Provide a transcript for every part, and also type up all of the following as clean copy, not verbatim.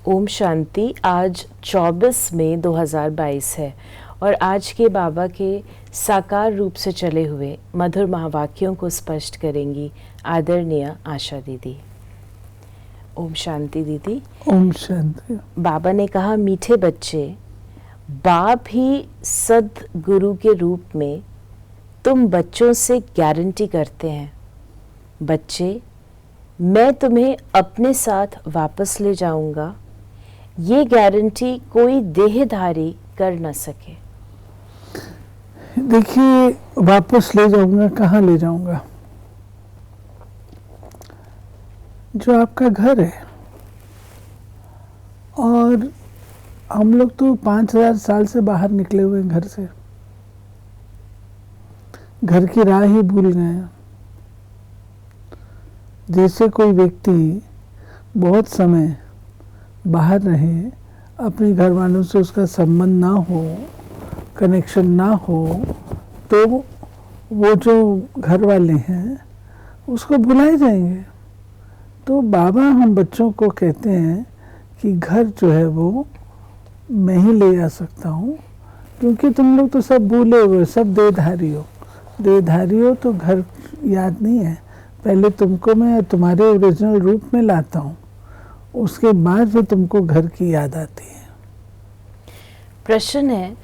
ओम शांति। आज 24 मई 2022 है और आज के बाबा के साकार रूप से चले हुए मधुर महावाक्यों को स्पष्ट करेंगी आदरणीय आशा दीदी। ओम शांति दीदी। ओम शांति। बाबा ने कहा, मीठे बच्चे, बाप ही सद्गुरु के रूप में तुम बच्चों से गारंटी करते हैं, बच्चे मैं तुम्हें अपने साथ वापस ले जाऊंगा। ये गारंटी कोई देहधारी कर न सके। देखिए, वापस ले जाऊंगा, कहाँ ले जाऊंगा? जो आपका घर है, और हम लोग तो 5000 साल से बाहर निकले हुए हैं घर से, घर की राह ही भूल गए हैं। जैसे कोई व्यक्ति बहुत समय बाहर रहे, अपने घर वालों से उसका संबंध ना हो, कनेक्शन ना हो, तो वो जो घर वाले हैं उसको भुलाए जाएंगे। तो बाबा हम बच्चों को कहते हैं कि घर जो है वो मैं ही ले जा सकता हूँ, क्योंकि तुम लोग तो सब भूले हुए, सब देहधारी हो। देहधारी हो तो घर याद नहीं है। पहले तुमको मैं तुम्हारे ओरिजिनल रूप में लाता हूँ, उसके बाद भी तुमको घर की याद आती है। प्रश्न है,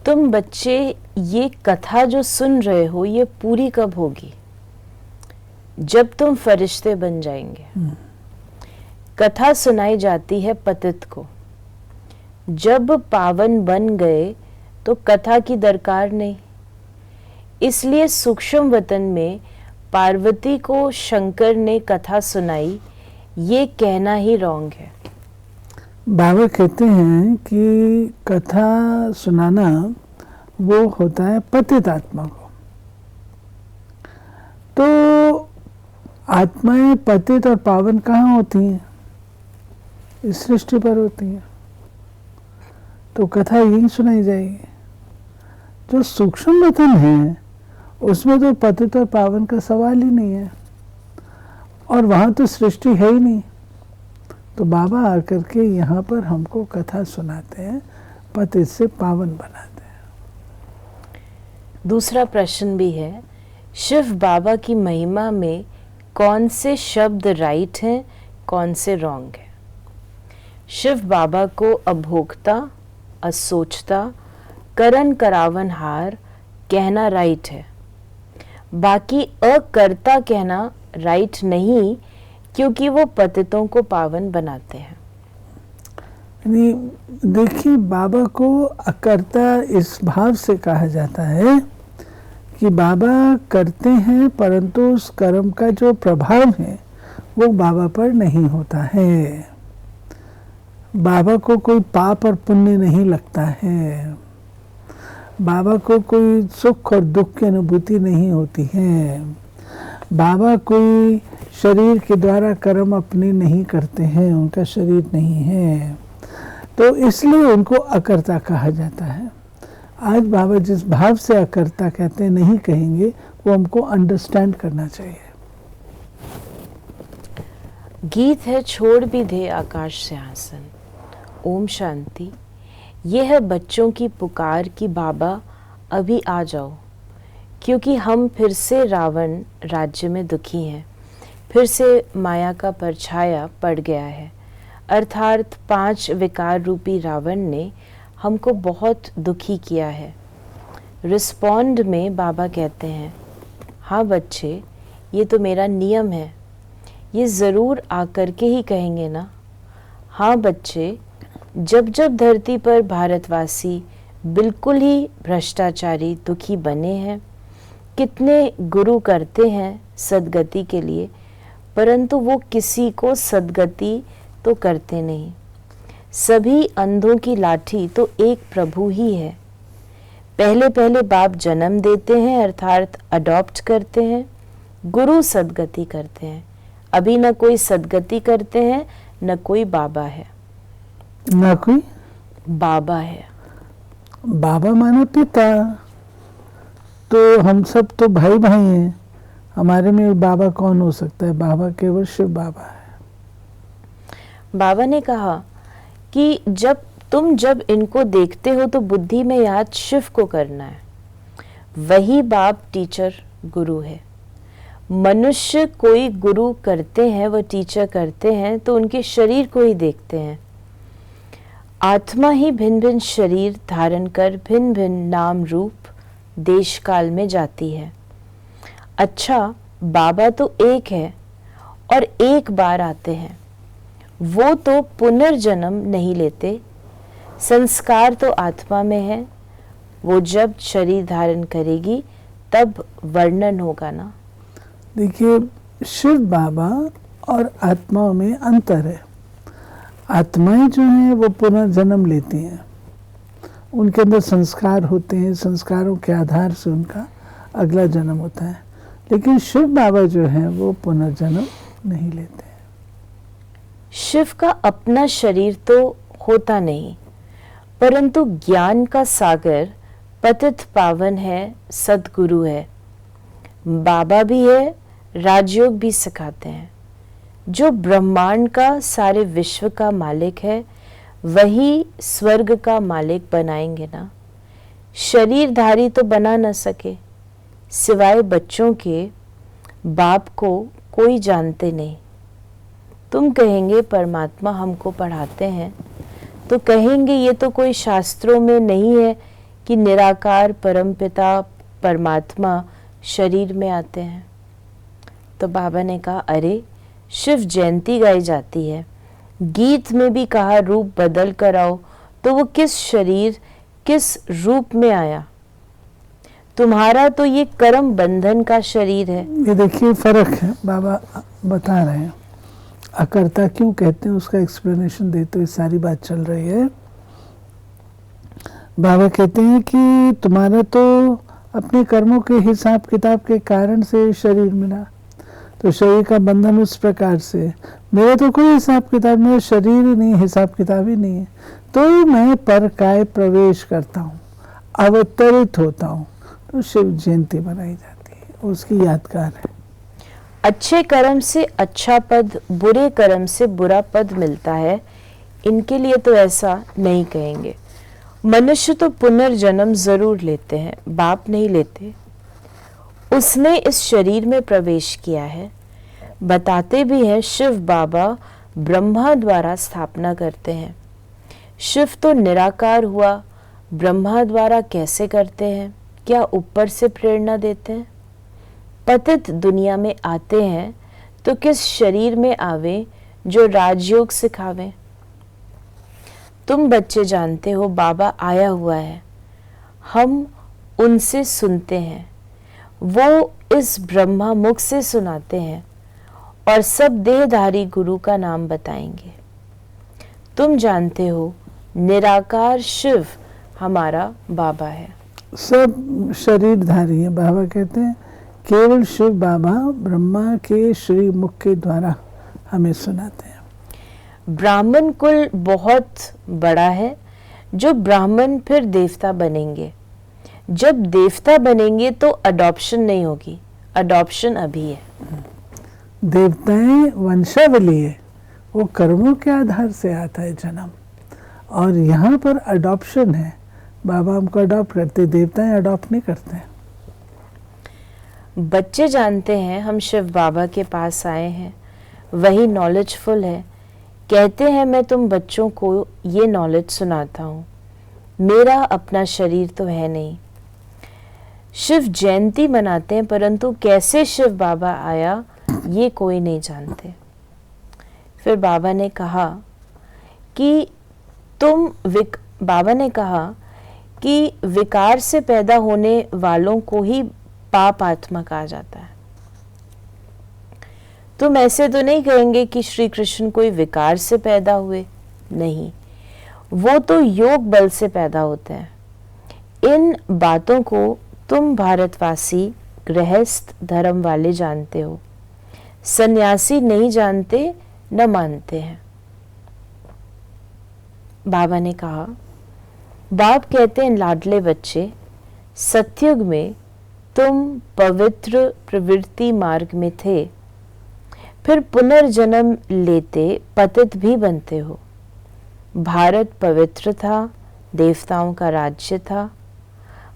तुम बच्चे ये कथा जो सुन रहे हो ये पूरी कब होगी? जब तुम फरिश्ते बन जाएंगे। कथा सुनाई जाती है पतित को। जब पावन बन गए तो कथा की दरकार नहीं। इसलिए सूक्ष्म वतन में पार्वती को शंकर ने कथा सुनाई, ये कहना ही रॉन्ग है। बाबा कहते हैं कि कथा सुनाना वो होता है पतित आत्मा को। तो आत्माएं पतित और पावन कहाँ होती हैं? इस सृष्टि पर होती हैं। तो कथा यही सुनाई जाएगी। जो सूक्ष्म वतन है उसमें तो पतित और पावन का सवाल ही नहीं है, और वहाँ तो सृष्टि है ही नहीं। तो बाबा आकर के यहाँ पर हमको कथा सुनाते हैं, पतित से पावन बनाते हैं। दूसरा प्रश्न भी है, शिव बाबा की महिमा में कौन से शब्द राइट हैं, कौन से रॉन्ग हैं? शिव बाबा को अभोक्ता, असोचता, करन करावन हार कहना राइट है, बाकी अकर्ता कहना राइट नहीं, क्योंकि वो पतितों को पावन बनाते हैं। देखिए, बाबा को अकर्ता इस भाव से कहा जाता है कि बाबा करते हैं, परंतु उस कर्म का जो प्रभाव है वो बाबा पर नहीं होता है। बाबा को कोई पाप और पुण्य नहीं लगता है। बाबा को कोई सुख और दुख की अनुभूति नहीं होती है। बाबा कोई शरीर के द्वारा कर्म अपने नहीं करते हैं, उनका शरीर नहीं है, तो इसलिए उनको अकर्ता कहा जाता है। आज बाबा जिस भाव से अकर्ता कहते हैं, नहीं कहेंगे, वो हमको अंडरस्टैंड करना चाहिए। गीत है, छोड़ भी दे आकाश सिंहासन। ओम शांति। यह है बच्चों की पुकार कि बाबा अभी आ जाओ, क्योंकि हम फिर से रावण राज्य में दुखी हैं। फिर से माया का परछाया पड़ गया है, अर्थात 5 विकार रूपी रावण ने हमको बहुत दुखी किया है। रिस्पॉन्ड में बाबा कहते हैं, हाँ बच्चे, ये तो मेरा नियम है, ये ज़रूर आकर के ही कहेंगे ना। हाँ बच्चे, जब जब धरती पर भारतवासी बिल्कुल ही भ्रष्टाचारी दुखी बने हैं, कितने गुरु करते हैं सद्गति के लिए, परंतु वो किसी को सद्गति तो करते नहीं। सभी अंधों की लाठी तो एक प्रभु ही है। पहले पहले बाप जन्म देते हैं, अर्थात अडॉप्ट करते हैं, गुरु सद्गति करते हैं। अभी न कोई सद्गति करते हैं, न कोई बाबा है। ना कोई बाबा है। बाबा माना पिता, तो हम सब तो भाई भाई हैं। हमारे में बाबा कौन हो सकता है? बाबा केवल शिव बाबा है। बाबा ने कहा, कि जब इनको देखते हो तो बुद्धि में याद शिव को करना है। वही बाप टीचर गुरु है। मनुष्य कोई गुरु करते हैं, वह टीचर करते हैं तो उनके शरीर को ही देखते हैं। आत्मा ही भिन्न भिन्न शरीर धारण कर भिन्न भिन्न नाम रूप देश काल में जाती है। अच्छा, बाबा तो एक है और एक बार आते हैं। वो तो पुनर्जन्म नहीं लेते। संस्कार तो आत्मा में है। वो जब शरीर धारण करेगी तब वर्णन होगा ना। देखिए, शिव बाबा और आत्माओं में अंतर है। आत्माएं जो हैं वो पुनर्जन्म लेती हैं, उनके अंदर संस्कार होते हैं, संस्कारों के आधार से उनका अगला जन्म होता है। लेकिन शिव बाबा जो हैं वो पुनर्जन्म नहीं लेते हैं। शिव का अपना शरीर तो होता नहीं, परंतु ज्ञान का सागर पतित पावन है, सद्गुरु है। बाबा भी है, राजयोग भी सिखाते हैं। जो ब्रह्मांड का, सारे विश्व का मालिक है, वही स्वर्ग का मालिक बनाएंगे ना। शरीरधारी तो बना न सके, सिवाय बच्चों के बाप को कोई जानते नहीं। तुम कहेंगे परमात्मा हमको पढ़ाते हैं, तो कहेंगे ये तो कोई शास्त्रों में नहीं है कि निराकार परमपिता परमात्मा शरीर में आते हैं। तो बाबा ने कहा, अरे शिव जयंती गाई जाती है, गीत में भी कहा रूप बदल कर आओ, तो वो किस शरीर किस रूप में आया? तुम्हारा तो ये कर्म बंधन का शरीर है। ये देखिए फर्क है, बाबा बता रहे हैं। अकर्ता क्यों कहते हैं उसका एक्सप्लेनेशन देते हुए सारी बात चल रही है। बाबा कहते हैं कि तुम्हारा तो अपने कर्मों के हिसाब किताब के कारण से शरीर मिला, तो शरीर का बंधन उस प्रकार से। मेरा तो कोई हिसाब किताब, मेरा शरीर ही नहीं, हिसाब किताब ही नहीं है, तो मैं पर काय प्रवेश करता हूँ, अवतरित होता हूँ। तो शिव जयंती मनाई जाती है, उसकी यादगार है। अच्छे कर्म से अच्छा पद, बुरे कर्म से बुरा पद मिलता है, इनके लिए तो ऐसा नहीं कहेंगे। मनुष्य तो पुनर्जन्म जरूर लेते हैं, बाप नहीं लेते। उसने इस शरीर में प्रवेश किया है। बताते भी हैं शिव बाबा ब्रह्मा द्वारा स्थापना करते हैं। शिव तो निराकार हुआ, ब्रह्मा द्वारा कैसे करते हैं? क्या ऊपर से प्रेरणा देते हैं? पतित दुनिया में आते हैं तो किस शरीर में आवे जो राजयोग सिखावे? तुम बच्चे जानते हो बाबा आया हुआ है, हम उनसे सुनते हैं, वो इस ब्रह्मा मुख से सुनाते हैं और सब देहधारी गुरु का नाम बताएंगे। तुम जानते हो निराकार शिव हमारा बाबा है। सब शरीरधारी है। बाबा कहते हैं केवल शिव बाबा ब्रह्मा के श्री मुख के द्वारा हमें सुनाते हैं। ब्राह्मण कुल बहुत बड़ा है, जो ब्राह्मण फिर देवता बनेंगे। जब देवता बनेंगे तो अडॉप्शन नहीं होगी, अडॉप्शन अभी है। देवताएं वंशावली है, वो कर्मों के आधार से आता है जन्म, और यहाँ पर अडॉप्शन है। बाबा हमको अडॉप्ट करते, देवताएं अडॉप्ट नहीं करते हैं। बच्चे जानते हैं हम शिव बाबा के पास आए हैं, वही नॉलेजफुल है। कहते हैं मैं तुम बच्चों को ये नॉलेज सुनाता हूँ, मेरा अपना शरीर तो है नहीं। शिव जयंती मनाते हैं, परंतु कैसे शिव बाबा आया ये कोई नहीं जानते। फिर बाबा ने कहा कि विकार से पैदा होने वालों को ही पाप आत्मा कहा जाता है। तुम ऐसे तो नहीं कहेंगे कि श्री कृष्ण कोई विकार से पैदा हुए, नहीं, वो तो योग बल से पैदा होते हैं। इन बातों को तुम भारतवासी गृहस्थ धर्म वाले जानते हो, सन्यासी नहीं जानते न मानते हैं। बाबा ने कहा, बाप कहते हैं लाडले बच्चे, सतयुग में तुम पवित्र प्रवृत्ति मार्ग में थे, फिर पुनर्जन्म लेते पतित भी बनते हो। भारत पवित्र था, देवताओं का राज्य था,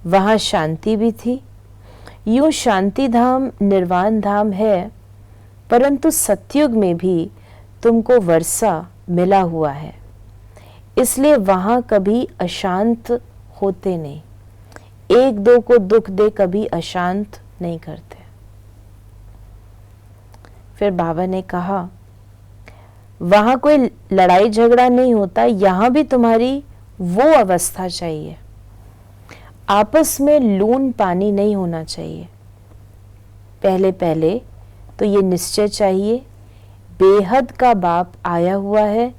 वहाँ शांति भी थी। यूं शांति धाम निर्वाण धाम है, परंतु सतयुग में भी तुमको वर्षा मिला हुआ है, इसलिए वहाँ कभी अशांत होते नहीं। एक दो को दुख दे कभी अशांत नहीं करते। फिर बाबा ने कहा वहाँ कोई लड़ाई झगड़ा नहीं होता, यहाँ भी तुम्हारी वो अवस्था चाहिए। आपस में लून पानी नहीं होना चाहिए। पहले पहले तो ये निश्चय चाहिए, बेहद का बाप आया हुआ है,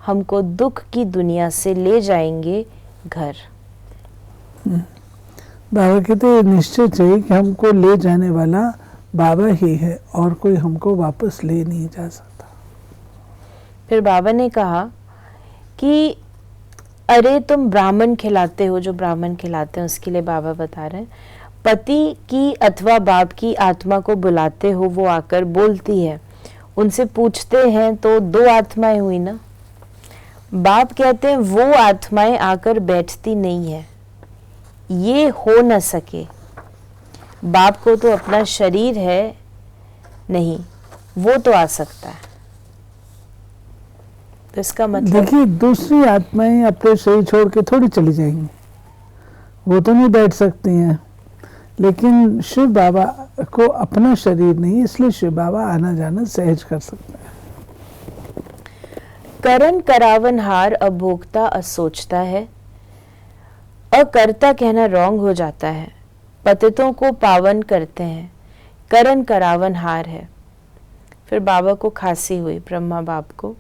हमको दुख की दुनिया से ले जाएंगे घर। बाबा कहते हैं निश्चय चाहिए कि हमको ले जाने वाला बाबा ही है और कोई हमको वापस ले नहीं जा सकता। फिर बाबा ने कहा कि अरे तुम ब्राह्मण खिलाते हो, जो ब्राह्मण खिलाते हैं उसके लिए बाबा बता रहे हैं, पति की अथवा बाप की आत्मा को बुलाते हो, वो आकर बोलती है, उनसे पूछते हैं तो दो आत्माएं हुई ना। बाप कहते हैं वो आत्माएं आकर बैठती नहीं है, ये हो न सके। बाप को तो अपना शरीर है नहीं, वो तो आ सकता है। तो इसका मतलब देखिए दूसरी आत्माएं अपने शरीर छोड़ के थोड़ी चली जाएंगी, वो तो नहीं बैठ सकती हैं, लेकिन शिव बाबा को अपना शरीर नहीं, इसलिए शिव बाबा आना जाना सहज कर सकते हैं। करण करावन हार अभोक्ता असोचता है, अकर्ता कहना रॉन्ग हो जाता है। पतितों को पावन करते हैं, करण करावन हार है। फिर बाबा को खांसी हुई, ब्रह्मा बाप को,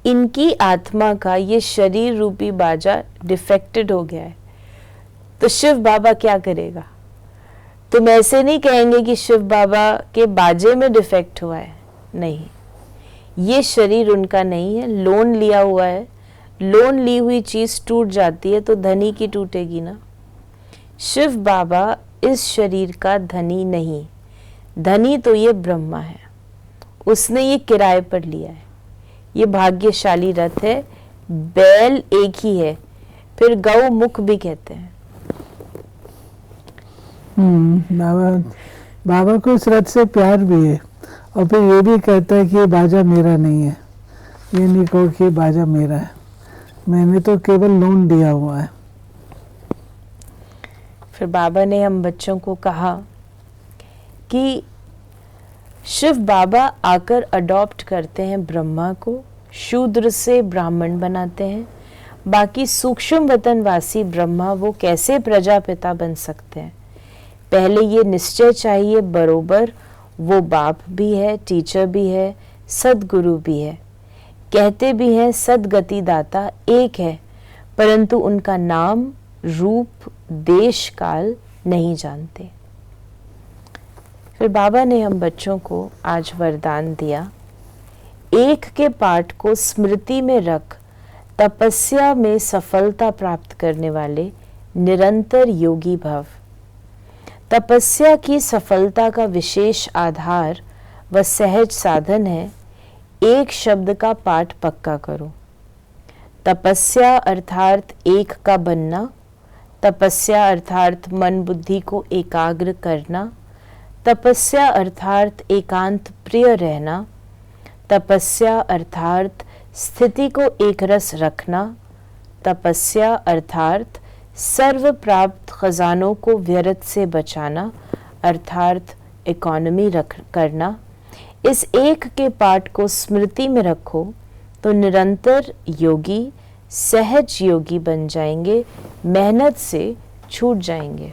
इनकी आत्मा का ये शरीर रूपी बाजा डिफेक्टेड हो गया है, तो शिव बाबा क्या करेगा? तुम ऐसे नहीं कहेंगे कि शिव बाबा के बाजे में डिफेक्ट हुआ है, नहीं, ये शरीर उनका नहीं है, लोन लिया हुआ है। लोन ली हुई चीज टूट जाती है तो धनी की टूटेगी ना। शिव बाबा इस शरीर का धनी नहीं, धनी तो ये ब्रह्मा है, उसने ये किराए पर लिया है। ये भाग्यशाली रथ है, बैल एक ही है, फिर गौ मुख भी कहते हैं। बाबा को इस रथ से प्यार भी है, और फिर ये भी कहता है कि ये बाजा मेरा नहीं है। ये नहीं कहो कि ये बाजा मेरा है, मैंने तो केवल लोन दिया हुआ है। फिर बाबा ने हम बच्चों को कहा कि शिव बाबा आकर अडॉप्ट करते हैं ब्रह्मा को, शूद्र से ब्राह्मण बनाते हैं। बाकी सूक्ष्म वतनवासी ब्रह्मा वो कैसे प्रजापिता बन सकते हैं? पहले ये निश्चय चाहिए बरोबर, वो बाप भी है, टीचर भी है, सदगुरु भी है। कहते भी हैं सदगति दाता एक है, परंतु उनका नाम, रूप, देश, काल नहीं जानते। फिर बाबा ने हम बच्चों को आज वरदान दिया, एक के पाठ को स्मृति में रख तपस्या में सफलता प्राप्त करने वाले निरंतर योगी भव। तपस्या की सफलता का विशेष आधार व सहज साधन है, एक शब्द का पाठ पक्का करो। तपस्या अर्थात एक का बनना, तपस्या अर्थात मन बुद्धि को एकाग्र करना, तपस्या अर्थात एकांत प्रिय रहना, तपस्या अर्थात स्थिति को एक रस रखना, तपस्या अर्थात सर्व प्राप्त खजानों को व्यर्थ से बचाना अर्थात इकोनॉमी करना। इस एक के पाठ को स्मृति में रखो तो निरंतर योगी, सहज योगी बन जाएंगे, मेहनत से छूट जाएंगे।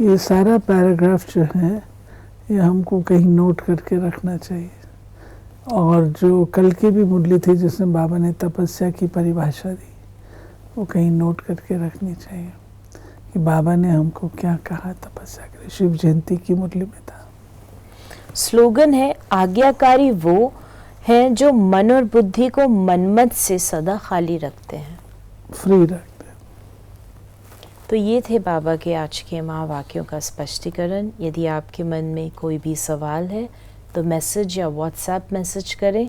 ये सारा पैराग्राफ जो है ये हमको कहीं नोट करके रखना चाहिए। और जो कल की भी मुरली थी जिसमें बाबा ने तपस्या की परिभाषा दी, वो कहीं नोट करके रखनी चाहिए कि बाबा ने हमको क्या कहा तपस्या के लिए। शिव जयंती की मुरली में था। स्लोगन है, आज्ञाकारी वो हैं जो मन और बुद्धि को मनमत से सदा खाली रखते हैं, फ्री रखते हैं। तो ये थे बाबा के आज के महावाक्यों का स्पष्टीकरण। यदि आपके मन में कोई भी सवाल है तो मैसेज या व्हाट्सएप मैसेज करें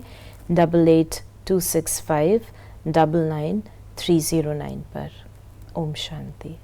882659 999309 पर। ओम शांति।